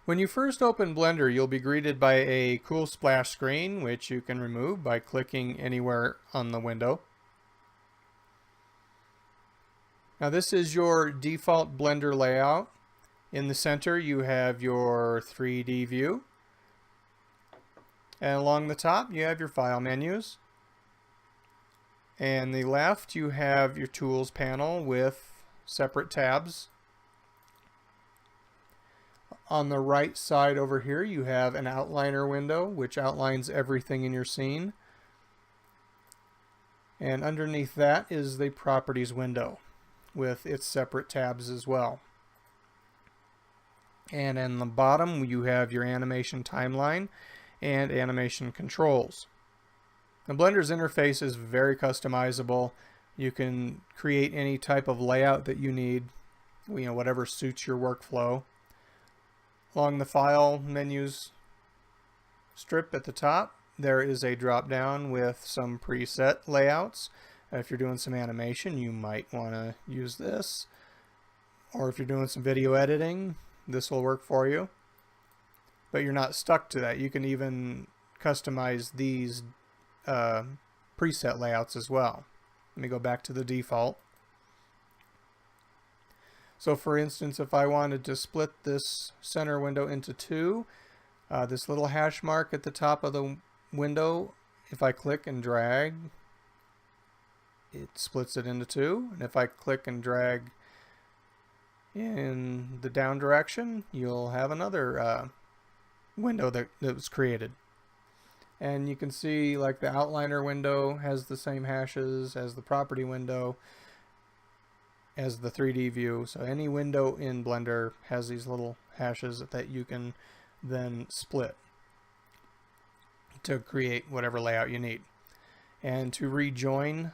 When you first open Blender, you'll be greeted by a cool splash screen, which you can remove by clicking anywhere on the window. Now this is your default Blender layout. In the center you have your 3D view. And along the top you have your file menus. And the left you have your tools panel with separate tabs. On the right side over here you have an outliner window which outlines everything in your scene. And underneath that is the properties window with its separate tabs as well. And in the bottom you have your animation timeline and animation controls. The Blender's interface is very customizable. You can create any type of layout that you need, whatever suits your workflow. Along the file menus strip at the top, there is a drop down with some preset layouts. If you're doing some animation, you might want to use this. Or if you're doing some video editing, this will work for you. But you're not stuck to that. You can even customize these preset layouts as well. Let me go back to the default. So for instance, if I wanted to split this center window into two, this little hash mark at the top of the window, if I click and drag, it splits it into two. And if I click and drag in the down direction, you'll have another window that was created. And you can see like the outliner window has the same hashes as the property window, as the 3D view. So any window in Blender has these little hashes that you can then split to create whatever layout you need. And to rejoin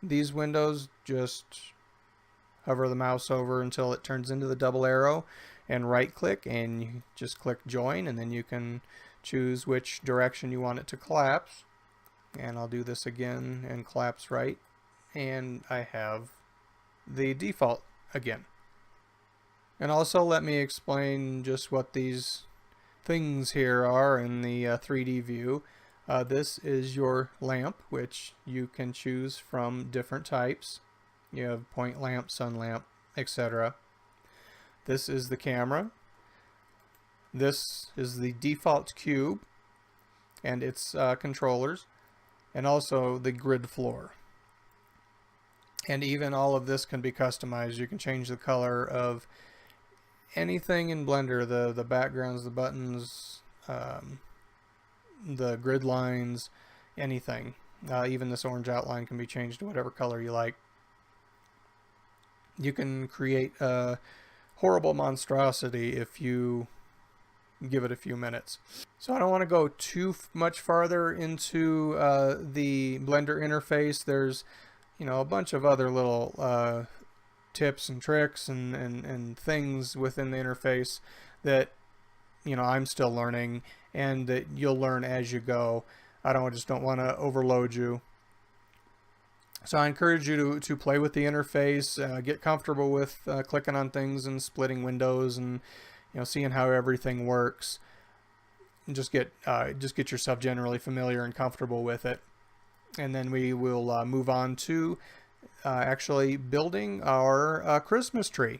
these windows, just hover the mouse over until it turns into the double arrow and right click and you just click join, and then you can choose which direction you want it to collapse. And I'll do this again and collapse right, and I have the default again. And also let me explain just what these things here are in the 3D view. This is your lamp, which you can choose from different types. You have point lamp, sun lamp, etc. This is the camera. This is the default cube and its controllers, and also the grid floor. And even all of this can be customized. You can change the color of anything in Blender, the backgrounds, the buttons, the grid lines, anything. Even this orange outline can be changed to whatever color you like. You can create a horrible monstrosity if you give it a few minutes. So I don't want to go too much farther into the Blender interface. There's a bunch of other little tips and tricks and things within the interface that I'm still learning and that you'll learn as you go. I just don't want to overload you. So I encourage you to play with the interface, get comfortable with clicking on things and splitting windows and seeing how everything works. And just get yourself generally familiar and comfortable with it. And then we will move on to actually building our Christmas tree.